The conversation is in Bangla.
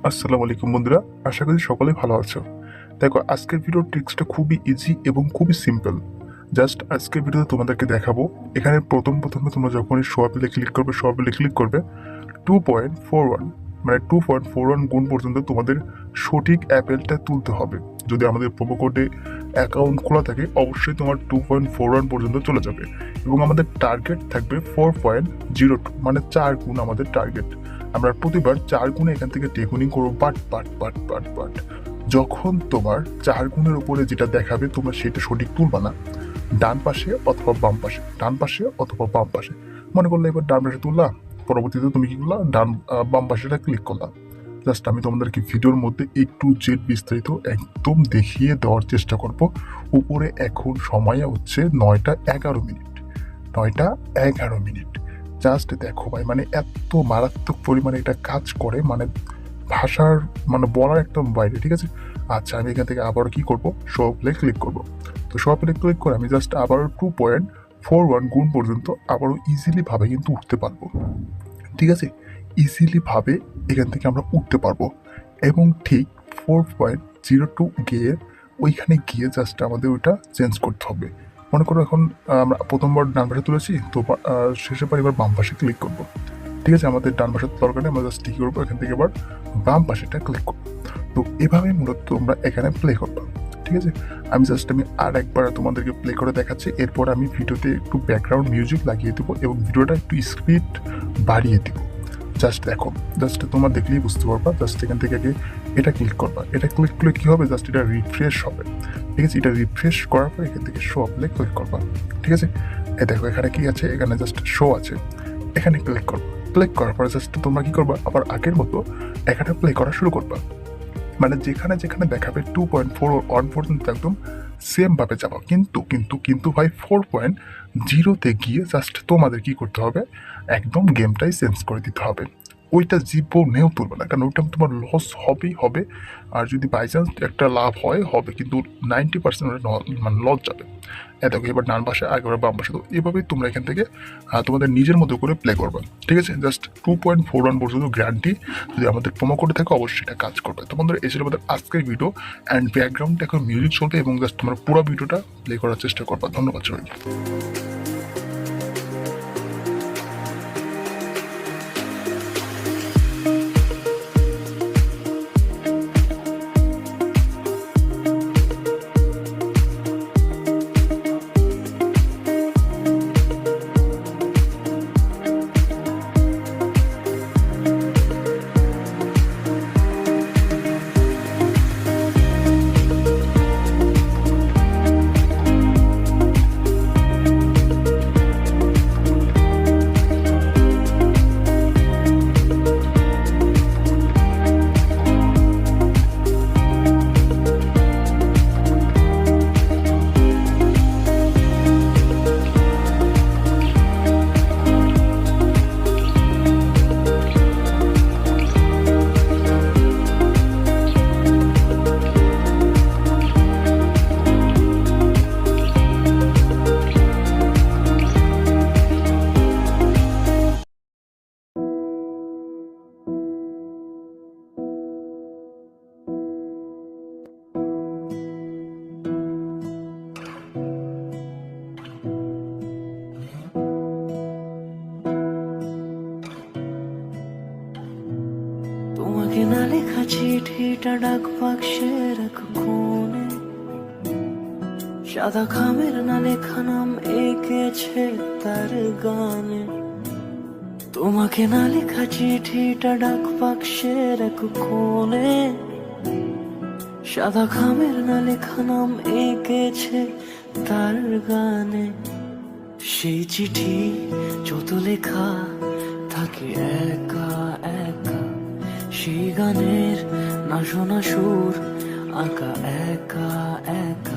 আসসালামু আলাইকুম বন্ধুরা, আশা করি সকলে ভালো আছো। দেখো, আজকের ভিডিওর ট্রিক্সটা খুবই ইজি এবং খুবই সিম্পল। জাস্ট আজকের ভিডিওতে তোমাদেরকে দেখাবো। এখানে প্রথমে তোমরা যখনই শো অ্যাপে ক্লিক করবে 2.41 মানে 2.41 গুণ পর্যন্ত তোমাদের সঠিক অ্যাপেলটা তুলতে হবে। যদি আমাদের প্রোমো কোডে অ্যাকাউন্ট খোলা থাকে অবশ্যই তোমার 2.41 পর্যন্ত চলে যাবে এবং আমাদের টার্গেট থাকবে 4.02 মানে 4 গুণ আমাদের টার্গেট। আমরা প্রতিবার 4 গুণে এখান থেকে টেকুনিং করবো বাট যখন তোমার 4 গুণের উপরে যেটা দেখাবে তোমরা সেটা সঠিক তুলবা না। ডান পাশে অথবা বাম পাশে মনে করলে এবার ডান পাশে তুললা, পরবর্তীতে তুমি কি করলা, বাম পাশেটা ক্লিক করলাম। জাস্ট আমি তোমাদেরকে ভিডিওর মধ্যে A to Z বিস্তারিত একদম দেখিয়ে দেওয়ার চেষ্টা করব। উপরে এখন সময় হচ্ছে 9:11। জাস্ট দেখো ভাই, মানে এত মারাত্মক পরিমাণে এটা কাজ করে, মানে ভাষার মানে বলার একদম বাইরে। ঠিক আছে, আচ্ছা আমি এখান থেকে আবারও কি করব, শো প্লে ক্লিক করব। তো শো প্লে ক্লিক করে আমি জাস্ট আবারও 2.41 গুণ পর্যন্ত আবারও ইজিলি ভাবে কিন্তু উঠতে পারবো। ঠিক আছে, ইজিলি ভাবে এখান থেকে আমরা উঠতে পারবো এবং ঠিক 4.02 গিয়ে ওইখানে গিয়ে জাস্ট আমাদের ওইটা চেঞ্জ করতে হবে। মনে করো এখন আমরা প্রথমবার ডান পাশে তুলেছি, তো শেষের পর এবার বাম পাশে ক্লিক করবো। ঠিক আছে, আমাদের ডান পাশের দরকার আমরা জাস্ট কী করবো, এখান থেকে এবার বাম পাশেটা ক্লিক করবো। তো এভাবে মূলত তোমরা এখানে প্লে করবা। ঠিক আছে, আমি আর একবার তোমাদেরকে প্লে করে দেখাচ্ছি। এরপর আমি ভিডিওতে একটু ব্যাকগ্রাউন্ড মিউজিক লাগিয়ে দেবো এবং ভিডিওটা একটু স্পিড বাড়িয়ে দেবো। জাস্ট দেখো, জাস্ট তোমরা দেখলেই বুঝতে পারবা। জাস্ট এখান থেকে আগে এটা ক্লিক করবা, এটা ক্লিক করলে কী হবে, জাস্ট এটা রিফ্রেশ হবে। ঠিক আছে, এটা রিফ্রেশ করার পর এখান থেকে শো আপলে ক্লিক করবা। ঠিক আছে, এই দেখো এখানে কি আছে, এখানে জাস্ট শো আছে, এখানে ক্লিক করবা। ক্লিক করার পর জাস্ট তোমরা কি করবা, আবার আগের মতো এখানে প্লে করা শুরু করবা। মানে যেখানে যেখানে দেখাবে 2.41 পর্যন্ত একদম সেম ভাবে যাবো। কিন্তু ভাই 4.0 গিয়ে জাস্ট তোমাদের কি করতে হবে, একদম গেমটাই চেঞ্জ করে দিতে হবে। ওইটা জীবনেও তুলবে না, কারণ ওইটা তোমার লস হবেই হবে। আর যদি বাই চান্স একটা লাভ হবে, কিন্তু 90% মানে লস যাবে। দেখো এবার ডান পাশে, আগেবার বাম পাশে। তো এভাবেই তোমরা এখান থেকে তোমাদের নিজের মতো করে প্লে করবে। ঠিক আছে, জাস্ট 2.41 পর্যন্ত গ্যারান্টি যদি আমাদের প্রোমো কোডে থাকে অবশ্যই এটা কাজ করবে। তোমাদের এই ছিল আমাদের আজকের ভিডিও। অ্যান্ড ব্যাকগ্রাউন্ডে এখন মিউজিক চলবে এবং জাস্ট তোমরা পুরো ভিডিওটা প্লে করার চেষ্টা করবা। ধন্যবাদ সবাইকে। তোমাকে না লেখা চিঠিটা ডাক বাক্সের এক কোণে, সাদা খামের না লেখা নাম এঁকেছে তার গানে। তোমাকে না লেখা চিঠিটা ডাক বাক্সের এক কোণে, সাদা খামের না লেখা নাম এঁকেছে তার গানে। সেই চিঠি যত লেখা থাকে একা একা, সেই গানের না শোনা সুর আঁকা একা একা।